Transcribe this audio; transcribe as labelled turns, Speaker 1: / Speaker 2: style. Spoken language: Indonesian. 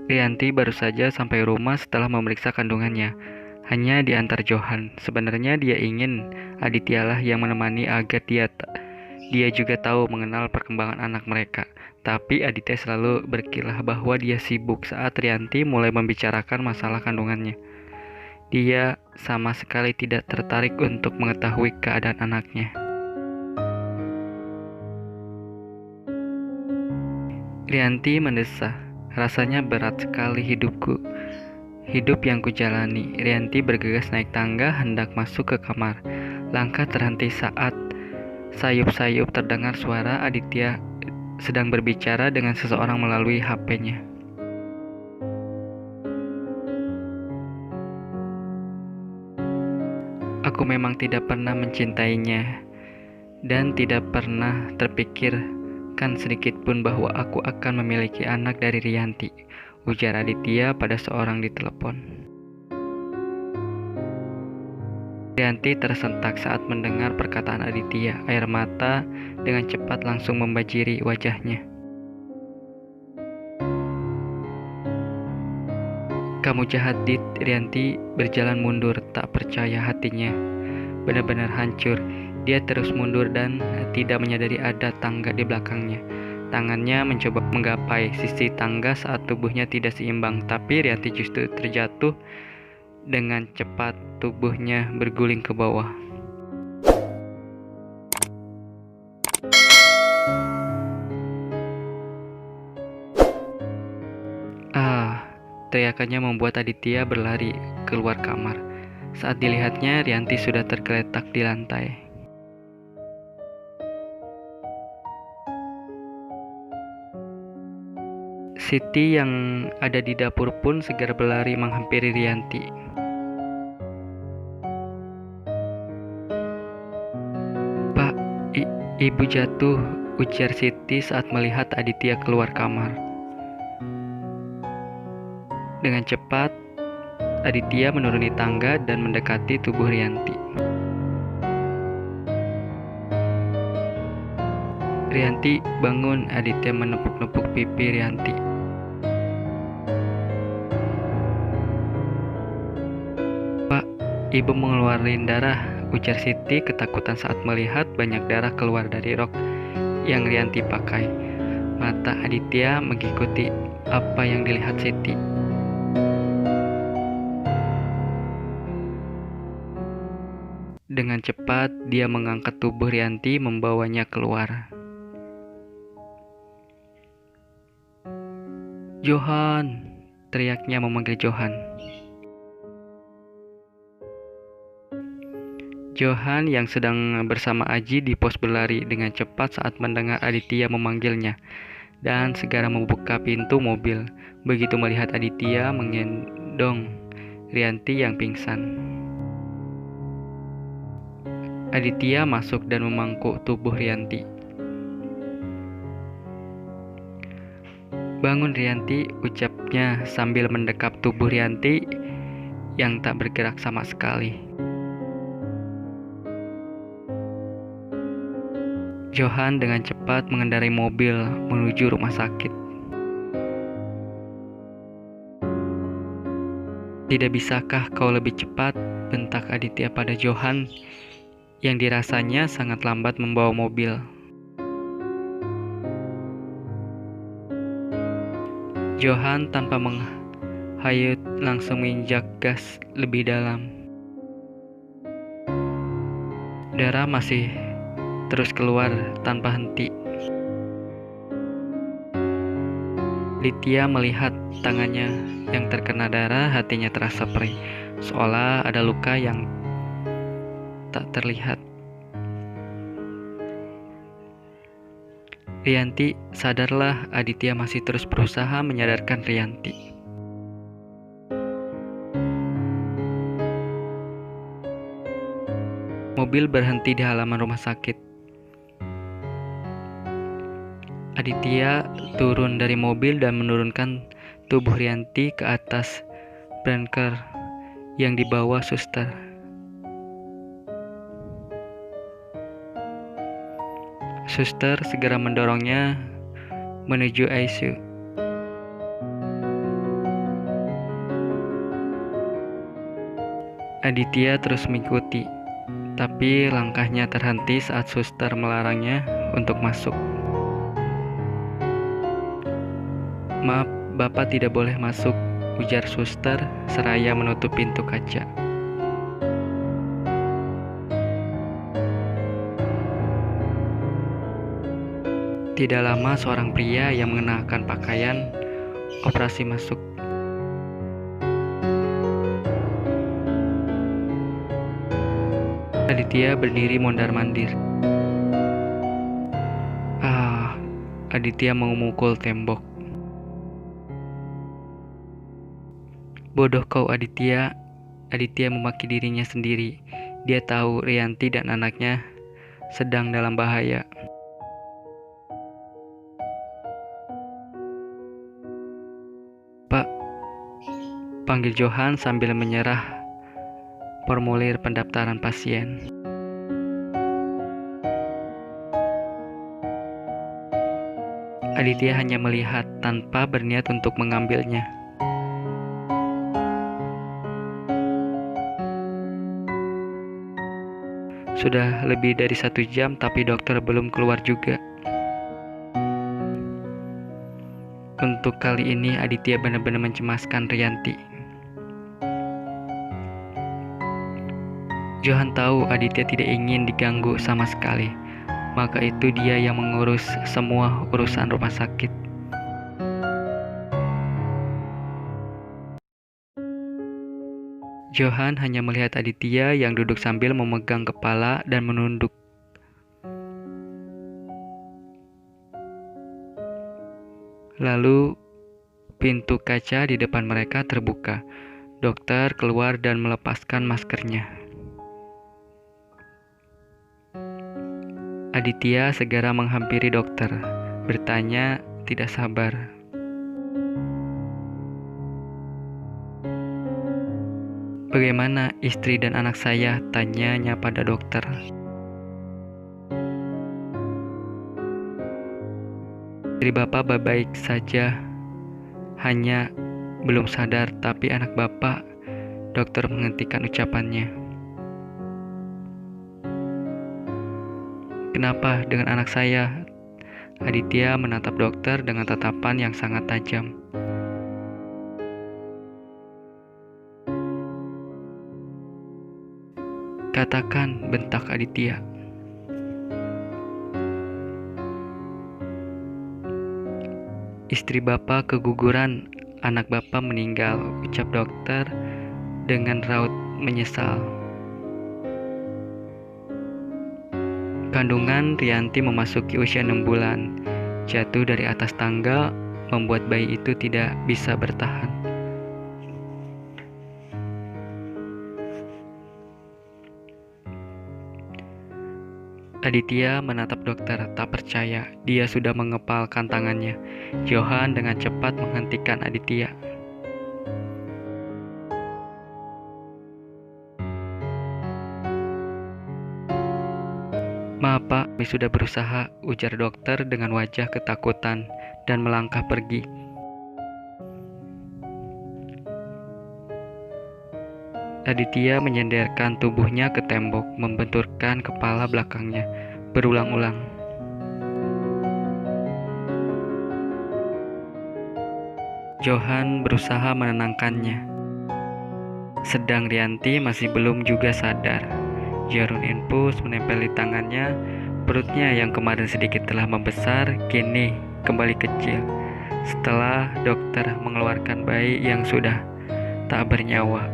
Speaker 1: Rianti baru saja sampai rumah setelah memeriksa kandungannya. Hanya diantar Johan. Sebenarnya dia ingin Adityalah yang menemani agar dia juga tahu mengenal perkembangan anak mereka. Tapi Aditya selalu berkilah bahwa dia sibuk saat Rianti mulai membicarakan masalah kandungannya. Dia sama sekali tidak tertarik untuk mengetahui keadaan anaknya. Rianti mendesah. Rasanya berat sekali hidupku. Hidup yang kujalani. Rianti bergegas naik tangga hendak masuk ke kamar. Langkah terhenti saat sayup-sayup terdengar suara Aditya sedang berbicara dengan seseorang melalui HP-nya. Aku memang tidak pernah mencintainya dan tidak pernah terpikirkan sedikitpun bahwa aku akan memiliki anak dari Rianti, ujar Aditya pada seorang di telepon. Rianti tersentak saat mendengar perkataan Aditya. Air mata dengan cepat langsung membanjiri wajahnya. Kamu jahat, Dit. Rianti berjalan mundur, tak percaya hatinya. Benar-benar hancur. Dia terus mundur dan tidak menyadari ada tangga di belakangnya. Tangannya mencoba menggapai sisi tangga saat tubuhnya tidak seimbang, tapi Rianti justru terjatuh dengan cepat. Tubuhnya berguling ke bawah. Teriakannya membuat Aditya berlari keluar kamar. Saat dilihatnya, Rianti sudah tergeletak di lantai. Siti yang ada di dapur pun segera berlari menghampiri Rianti. Pak, ibu jatuh, ujar Siti saat melihat Aditya keluar kamar. Dengan cepat, Aditya menuruni tangga dan mendekati tubuh Rianti. Rianti, bangun. Aditya menepuk-nepuk pipi Rianti. Pak, ibu mengeluarkan darah, ujar Siti ketakutan saat melihat banyak darah keluar dari rok yang Rianti pakai. Mata Aditya mengikuti apa yang dilihat Siti. Dengan cepat, dia mengangkat tubuh Rianti, membawanya keluar. Johan, teriaknya memanggil Johan. Johan yang sedang bersama Aji di pos berlari dengan cepat saat mendengar Aditya memanggilnya dan segera membuka pintu mobil. Begitu melihat Aditya menggendong Rianti yang pingsan. Aditya masuk dan memangku tubuh Rianti. Bangun Rianti, ucapnya sambil mendekap tubuh Rianti yang tak bergerak sama sekali. Johan dengan cepat mengendarai mobil menuju rumah sakit. Tidak bisakah kau lebih cepat? Bentak Aditya pada Johan yang dirasanya sangat lambat membawa mobil. Johan tanpa menghayat langsung menginjak gas lebih dalam. Darah masih terus keluar tanpa henti. Aditya melihat tangannya yang terkena darah, hatinya terasa perih, seolah ada luka yang tak terlihat. Rianti, sadarlah. Aditya masih terus berusaha menyadarkan Rianti. Mobil berhenti di halaman rumah sakit. Aditya turun dari mobil dan menurunkan tubuh Rianti ke atas branker yang dibawa suster. Suster segera mendorongnya menuju ICU. Aditya terus mengikuti, tapi langkahnya terhenti saat suster melarangnya untuk masuk. "Maaf, Bapak tidak boleh masuk," ujar suster seraya menutup pintu kaca. Tidak lama seorang pria yang mengenakan pakaian operasi masuk. Aditya berdiri mondar-mandir. Aditya memukul tembok. "Bodoh kau, Aditya." Aditya memaki dirinya sendiri. Dia tahu Rianti dan anaknya sedang dalam bahaya. "Pak," panggil Johan sambil menyerah formulir pendaftaran pasien. Aditya hanya melihat tanpa berniat untuk mengambilnya. Sudah lebih dari 1 jam tapi dokter belum keluar juga. Untuk kali ini Aditya benar-benar mencemaskan Rianti. Johan tahu Aditya tidak ingin diganggu sama sekali. Maka itu dia yang mengurus semua urusan rumah sakit. Johan hanya melihat Aditya yang duduk sambil memegang kepala dan menunduk. Lalu pintu kaca di depan mereka terbuka. Dokter keluar dan melepaskan maskernya. Aditya segera menghampiri dokter, bertanya tidak sabar. "Bagaimana istri dan anak saya?" tanyanya pada dokter. "Istri Bapak baik-baik saja, hanya belum sadar, tapi anak Bapak..." Dokter menghentikan ucapannya. "Kenapa dengan anak saya?" Aditya menatap dokter dengan tatapan yang sangat tajam. "Katakan," bentak Aditya. "Istri Bapak keguguran, anak Bapak meninggal," ucap dokter dengan raut menyesal. Kandungan Rianti memasuki usia 6 bulan. Jatuh dari atas tangga membuat bayi itu tidak bisa bertahan. Aditya menatap dokter, tak percaya. Dia sudah mengepalkan tangannya. Johan dengan cepat menghentikan Aditya. "Maaf Pak, kami sudah berusaha," ujar dokter dengan wajah ketakutan dan melangkah pergi. Aditya menyenderkan tubuhnya ke tembok, membenturkan kepala belakangnya berulang-ulang. Johan berusaha menenangkannya. Sedang Rianti masih belum juga sadar. Jarum infus menempel di tangannya. Perutnya yang kemarin sedikit telah membesar, kini kembali kecil. Setelah dokter mengeluarkan bayi yang sudah tak bernyawa.